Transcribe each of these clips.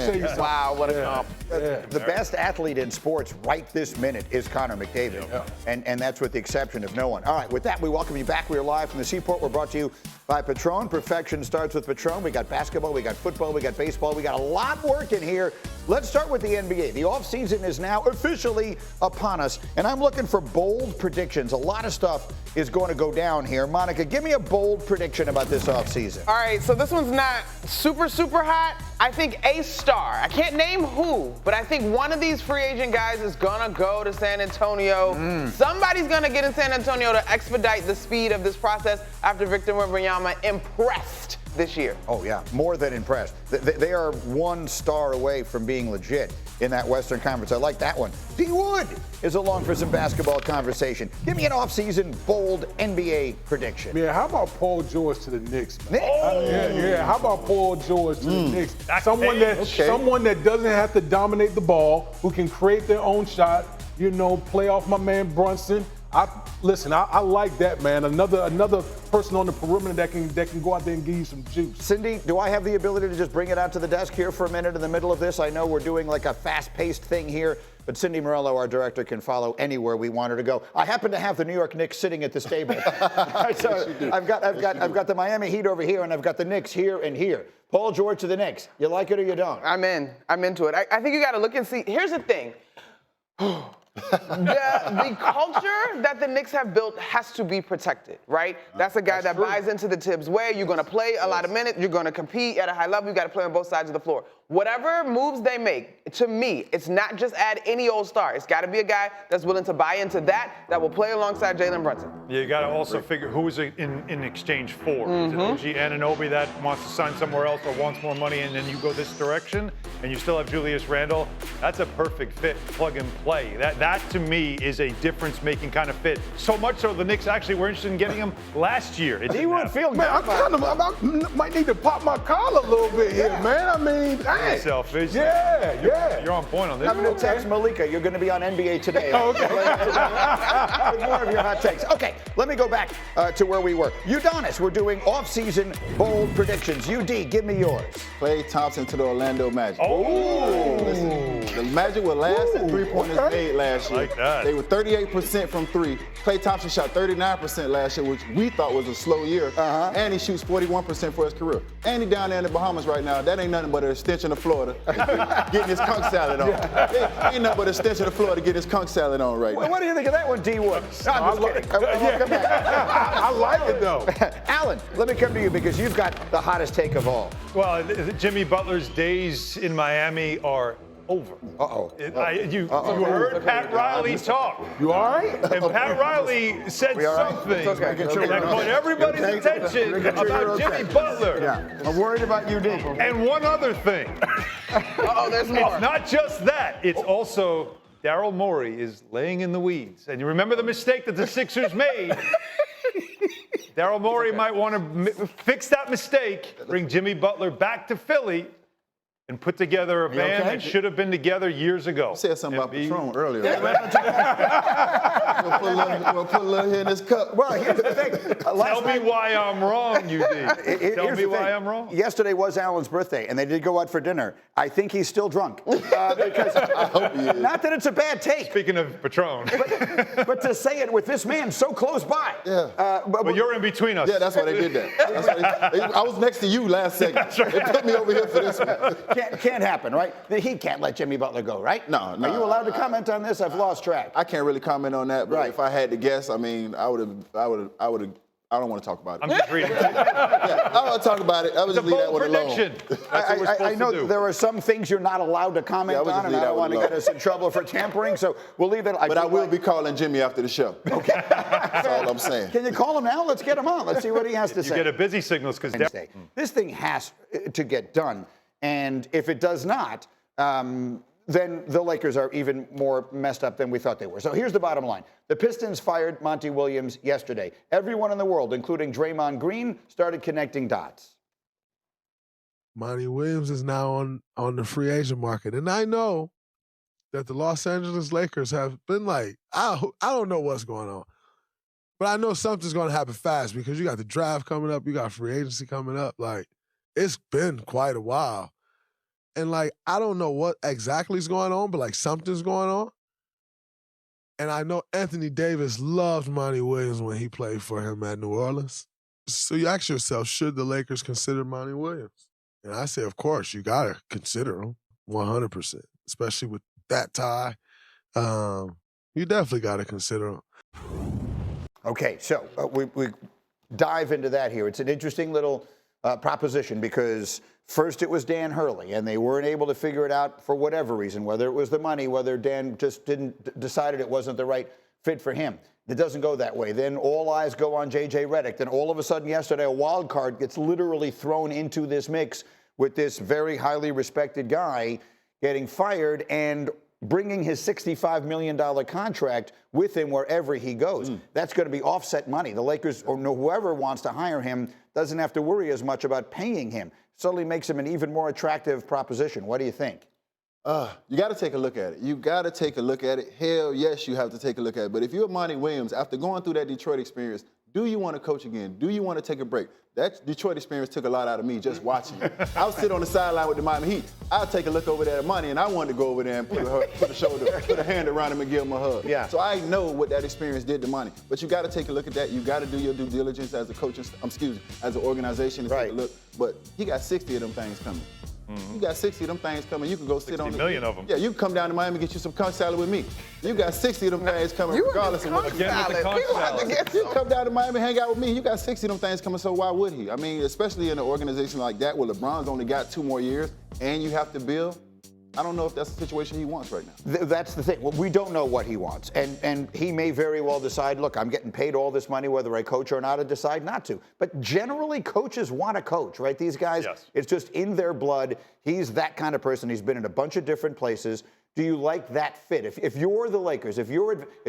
tell you something. Wow, what a comp. The best athlete in sports right this minute is Connor McDavid, and that's with the exception of no one. All right, with that, we welcome you back. We are live from the Seaport. We're brought to you by Patron. Perfection starts with Patron. We got basketball, we got football, we got baseball. We got a lot working here. Let's start with the NBA. The offseason is now officially upon us, and I'm looking for bold predictions. A lot of stuff is going to go down here. Monica, give me a bold prediction about this offseason. All right, so this one's not super hot. I think a star. I can't name who, but I think one of these free agent guys is going to go to San Antonio. Somebody's going to get in San Antonio to expedite the speed of this process after Victor Wembanyama impressed this year. Oh, yeah, more than impressed. They are one star away from being legit in that Western Conference. I like that one. D. Wood is along for some basketball conversation. Give me an offseason bold NBA prediction. Yeah, how about Paul George to the Knicks? Knicks? Yeah. How about Paul George to the Knicks? Someone that doesn't have to dominate the ball, who can create their own shot, play off my man Brunson. I like that, man. Another person on the perimeter that can go out there and give you some juice. Cindy, do I have the ability to just bring it out to the desk here for a minute in the middle of this? I know we're doing like a fast-paced thing here, but Cindy Morello, our director, can follow anywhere we want her to go. I happen to have the New York Knicks sitting at this table. So I've got the Miami Heat over here, and I've got the Knicks here and here. Paul George to the Knicks. You like it or you don't? I'm into it. I think you got to look and see. Here's the thing. The culture that the Knicks have built has to be protected, right? That's a guy that buys into the Tibbs way. You're going to play a lot of minutes. You're going to compete at a high level. You got to play on both sides of the floor. Whatever moves they make, to me, it's not just add any old star. It's got to be a guy that's willing to buy into that will play alongside Jalen Brunson. Yeah, you got to also figure who is it in exchange for. Is it OG Anunoby that wants to sign somewhere else or wants more money, and then you go this direction, and you still have Julius Randle? That's a perfect fit, plug and play. That to me is a difference-making kind of fit. So much so the Knicks actually were interested in getting him last year. He would feel good. Man, I might need to pop my collar a little bit here, man. I mean, hey. Selfish. Yeah. You're on point on this. I'm going to text Malika. You're going to be on NBA Today. Okay. With more of your hot takes. Okay, let me go back to where we were. Udonis, we're doing off-season bold predictions. UD, give me yours. Klay Thompson to the Orlando Magic. Oh. Listen, the Magic were last in three-pointers made last year. Like that. They were 38% from three. Klay Thompson shot 39% last year, which we thought was a slow year. And he shoots 41% for his career. And he's down there in the Bahamas right now. That ain't nothing but an extension of Florida. Getting his conch salad on. Ain't nothing but an extension of Florida getting his conch salad on right now. What do you think of that one, D. Wood? No, I'm just kidding. I like it, though. Alan, let me come to you because you've got the hottest take of all. Well, Jimmy Butler's days in Miami are over. You heard Pat Riley talk. You all right? And Pat Riley said something that caught everybody's attention about Jimmy Butler. Yeah, I'm worried about UD. And one other thing. There's more. It's not just that. It's also Daryl Morey is laying in the weeds. And you remember the mistake that the Sixers made. Daryl Morey might want to fix that mistake, bring Jimmy Butler back to Philly, and put together a band that should have been together years ago. You said something about Patron earlier. We'll put a little here in this cup. Well, here's the thing. Tell me why I'm wrong, UD. Tell me why I'm wrong. Yesterday was Alan's birthday, and they did go out for dinner. I think he's still drunk. Because I hope he is. Not that it's a bad take. Speaking of Patron. But to say it with this man so close by. Yeah. But you're in between us. Yeah, that's why they did that. I was next to you last segment. That's right. They put me over here for this one. Can't happen, right? He can't let Jimmy Butler go, right? No. Are you allowed to comment on this? I've lost track. I can't really comment on that, but Right. if I had to guess, I mean, I don't want to talk about it. I'm just reading. I don't want to talk about it. I would It's a just leave that bold one prediction. alone. That's what we're supposed I know to do. there are some things you're not allowed to comment would just on, and leave I that don't one want to get alone. us in trouble for tampering, so we'll leave it. But I will be calling Jimmy after the show. Okay. That's all I'm saying. Can you call him now? Let's get him on. Let's see what he has to You say. get a busy signals because This thing has to get done, and if it does not, then the Lakers are even more messed up than we thought they were. So here's the bottom line. The Pistons fired Monty Williams yesterday. Everyone in the world, including Draymond Green, started connecting dots. Monty Williams is now on the free agent market. And I know that the Los Angeles Lakers have been like, I don't know what's going on. But I know something's going to happen fast because you got the draft coming up. You got free agency coming up. Like, it's been quite a while. And, like, I don't know what exactly is going on, but, like, something's going on. And I know Anthony Davis loved Monty Williams when he played for him at New Orleans. So you ask yourself, should the Lakers consider Monty Williams? And I say, of course, you got to consider him 100%, especially with that tie. You definitely got to consider him. Okay, so we dive into that here. It's an interesting little proposition because first it was Dan Hurley, and they weren't able to figure it out for whatever reason, whether it was the money, whether Dan just decided it wasn't the right fit for him. It doesn't go that way. Then all eyes go on JJ Redick. Then all of a sudden yesterday, a wild card gets literally thrown into this mix with this very highly respected guy getting fired and bringing his $65 million contract with him wherever he goes. That's going to be offset money. The Lakers or whoever wants to hire him doesn't have to worry as much about paying him. Certainly makes him an even more attractive proposition. What do you think? You got to take a look at it. You got to take a look at it. Hell, yes, you have to take a look at it. But if you're Monty Williams, after going through that Detroit experience, do you want to coach again? Do you want to take a break? That Detroit experience took a lot out of me just watching it. I was sitting on the sideline with the Miami Heat. I'll take a look over there at Monty, and I wanted to go over there and put a hand around him and give him a hug. Yeah. So I know what that experience did to Monty. But you got to take a look at that. You got to do your due diligence as a coach, as an organization and take a look. But he got 60 of them things coming. You got 60 of them things coming. You can go sit on 60 million of them. Yeah, you can come down to Miami and get you some conch salad with me. You got 60 of them things coming regardless of what. Again with the conch salad. You come down to Miami, hang out with me. You got 60 of them things coming, so why would he? I mean, especially in an organization like that where LeBron's only got 2 more years and you have to build. I don't know if that's the situation he wants right now. That's the thing. Well, we don't know what he wants. And he may very well decide, look, I'm getting paid all this money, whether I coach or not, and decide not to. But generally, coaches want to coach, right? These guys, it's just in their blood. He's that kind of person. He's been in a bunch of different places. Do you like that fit? If you're the Lakers, if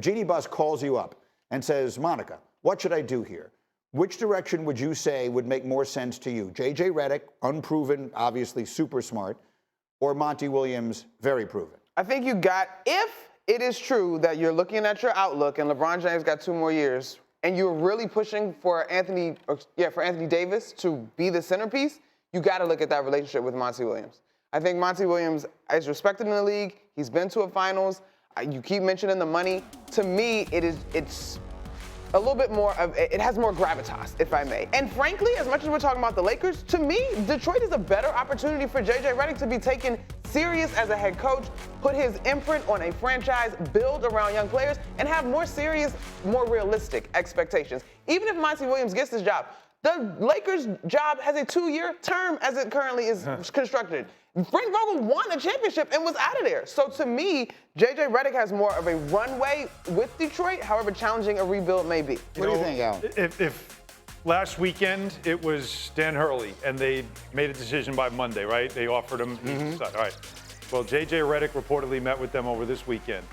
Jeannie Buss calls you up and says, Monica, what should I do here? Which direction would you say would make more sense to you? JJ Redick, unproven, obviously super smart, or Monty Williams, very proven? I think you got, if it is true that you're looking at your outlook and LeBron James got 2 more years, and you're really pushing for Anthony Davis to be the centerpiece, you got to look at that relationship with Monty Williams. I think Monty Williams is respected in the league. He's been to a finals. You keep mentioning the money. To me, it's a little bit more of, it has more gravitas, if I may. And frankly, as much as we're talking about the Lakers, to me, Detroit is a better opportunity for JJ Redick to be taken serious as a head coach, put his imprint on a franchise, build around young players, and have more serious, more realistic expectations. Even if Monty Williams gets this job, the Lakers' job has a 2-year term as it currently is constructed. Frank Vogel won a championship and was out of there. So to me, JJ Redick has more of a runway with Detroit, however challenging a rebuild may be. What do you think, Al? If last weekend it was Dan Hurley and they made a decision by Monday, right? They offered him. All right. Well, JJ Redick reportedly met with them over this weekend.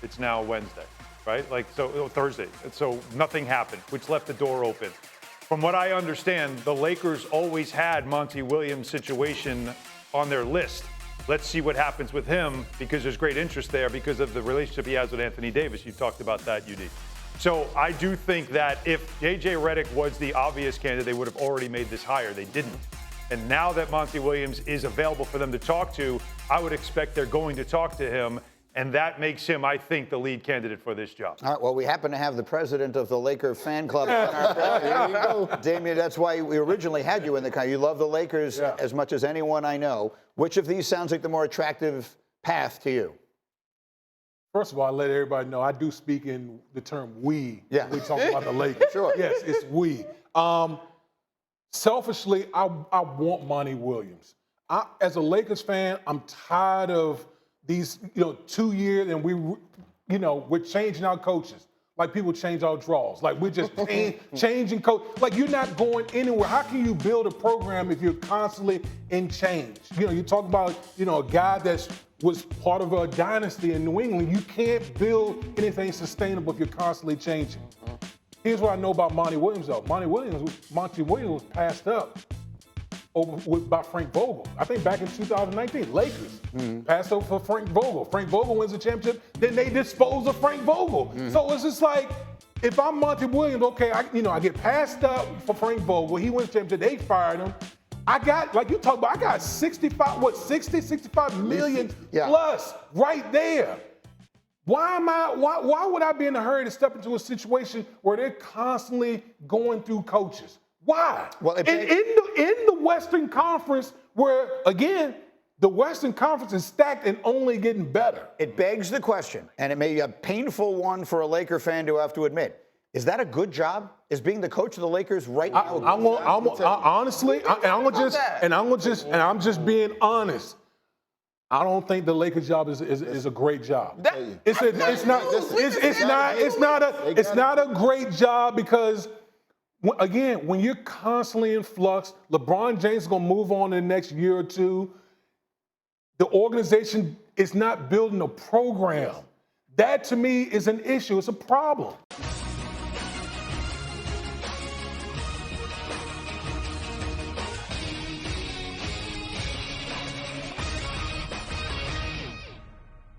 It's now Wednesday, right? Thursday. So nothing happened, which left the door open. From what I understand, the Lakers always had Monty Williams' situation on their list. Let's see what happens with him because there's great interest there because of the relationship he has with Anthony Davis. You talked about that, UD. So I do think that if JJ Redick was the obvious candidate, they would have already made this hire. They didn't. And now that Monty Williams is available for them to talk to, I would expect they're going to talk to him. And that makes him, I think, the lead candidate for this job. All right, well, we happen to have the president of the Laker fan club on our show. Here you go. Damien, that's why we originally had you in the car. You love the Lakers as much as anyone I know. Which of these sounds like the more attractive path to you? First of all, I let everybody know I do speak in the term we. Yeah. When we talk about the Lakers. Sure. Yes, it's we. Selfishly, I want Monty Williams. As a Lakers fan, I'm tired of these, 2 years, and we're changing our coaches. Like people change our draws. Like we're just changing coach. Like you're not going anywhere. How can you build a program if you're constantly in change? You talk about, a guy that was part of a dynasty in New England. You can't build anything sustainable if you're constantly changing. Here's what I know about Monty Williams, though. Monty Williams was passed up by Frank Vogel. I think back in 2019, Lakers passed over for Frank Vogel. Frank Vogel wins the championship, then they dispose of Frank Vogel. So it's just like, if I'm Monty Williams, okay, I get passed up for Frank Vogel. He wins the championship, they fired him. I got, like you talked about, I got 65 million plus right there. Why would I be in a hurry to step into a situation where they're constantly going through coaches? Why? Well, in the Western Conference, where, again, the Western Conference is stacked and only getting better. It begs the question, and it may be a painful one for a Laker fan to have to admit. Is that a good job? Is being the coach of the Lakers right now? I'm just being honest. I don't think the Lakers job is a great job. It's not a great job because, again, when you're constantly in flux, LeBron James is going to move on in the next year or two. The organization is not building a program. That, to me, is an issue. It's a problem.